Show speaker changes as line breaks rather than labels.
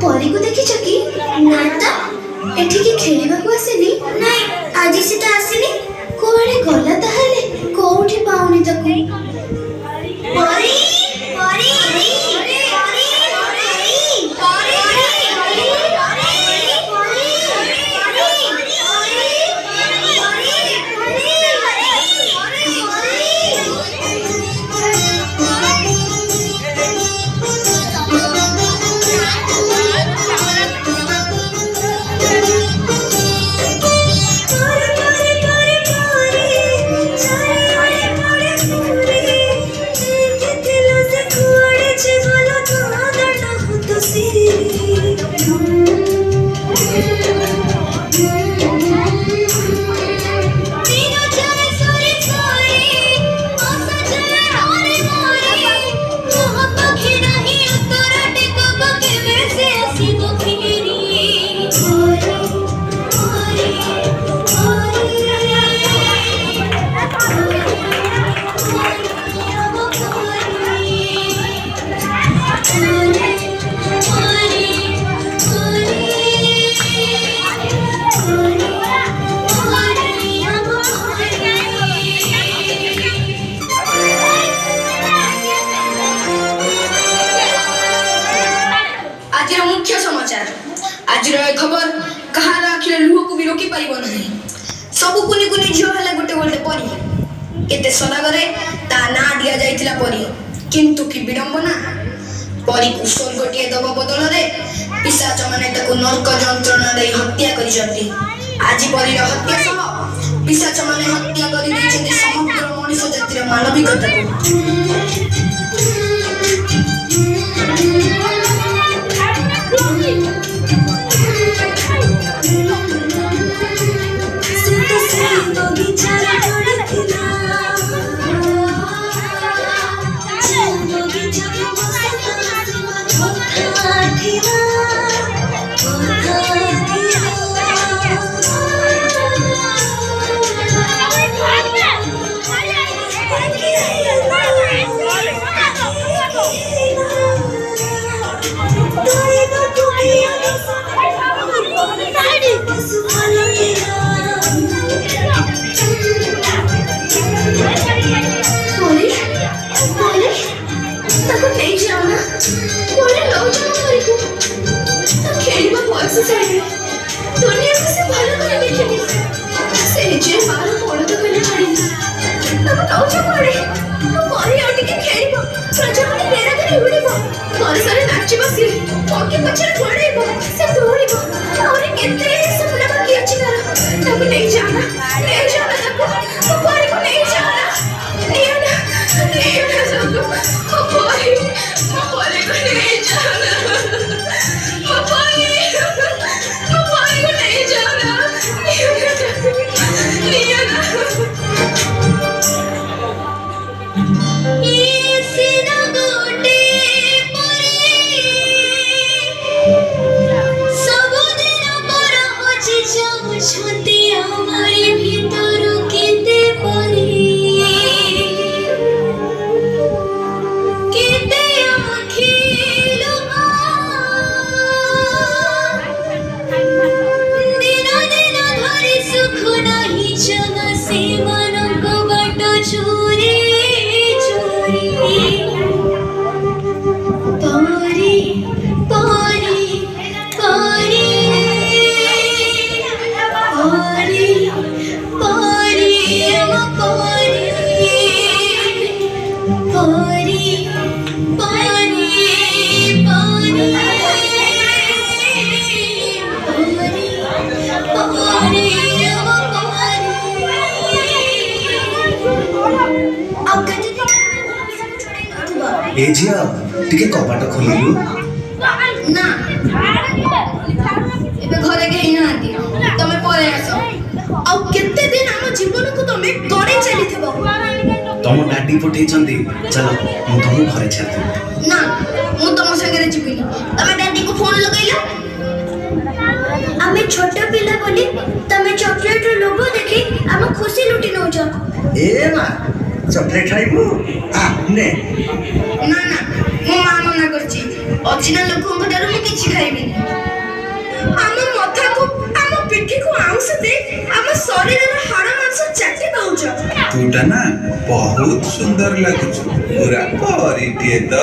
परी को देखी चकी ना तो एठी की खेलिबा को आसेनी नहीं आज से तो आसेनी कोड़े गला ताहले कोठी पाउनी तको परी परी
आज खबर कहार आखिर लुह को भी रोकी पारिबो नहीं सबु कुनी कुनी झियो हले गोटे गोटे परी केते सदागरे ता ना दिया जाइतिला परी किंतु की विडंबना परी को स्वर्ग गोटे दब बदल रे पिशाच माने ताको नरक जंत्रणा दे हत्या करि जंती आज परी हत्या सह पिशाच माने हत्या करि दैछन्ती समग्र मनुष्य जातिर मानविकता को दुनिया से भालो करे देखिनी से जे मार पड़ तो कने छाड़ी तब नौचा पड़े तो परी आटी के खेलिबो प्रजा माने बेरा करे उड़िबो घर सारे नाची बसी ओके पछर पड़ेबो से दौड़िबो और केते सपना बाकी अछि तार तब नहीं जाना तब तो परी को नहीं जाना सबको परी को नहीं जाना
छुट्टी हमारी भी
ए झिଅ टिके कपाट खोलिलु
ना ଏବେ ଘରେ କେହି ନାହାନ୍ତି ତମେ ପଳେଇ ଆସ ଆଉ କେତେ ଦିନ ଆମ ଜୀବନକୁ ତମେ ଗଡ଼େଇ ଚାଲିଥିବ
ତମ ଡାଡି ପଠେଇଛନ୍ତି ଚାଲ ମୁଁ ତମକୁ ଘରେ ଛାଡ଼ିଦେବି
ନା ମୁଁ ତମ ସାଙ୍ଗରେ ଯିବିନି ତମେ ଡାଡିଙ୍କୁ ଫୋନ ଲଗେଇଲ
ଆମେ ଛୋଟ ପିଲା ବୋଲି ତମେ ଚକୋଲେଟର ଲୋଭ ଦେଖି ଆମ ଖୁସି ଲୁଟି ନଉଛ।
ଏ ମା ଚକଲେଟ ଖାଇବୁ ଆ ନେ
ନା ନା ମୋ ମା ମନା କରିଛି ଅଚିହ୍ନା ଲୋକଙ୍କ ଠାରୁ ମୁଁ କିଛି ଖାଇବିନି ଆମ ମଥାକୁ ଆମ ପିଠିକୁ ଆଉଁସ ଦେଇ ଆମ ଶରୀରର ହାଡ଼ ମାଂସ ଚାଟି ଦଉଛ
ତୁଟା ନା ବହୁତ ସୁନ୍ଦର ଲାଗୁଛୁ ପୁରା ପରିଟିଏ ତ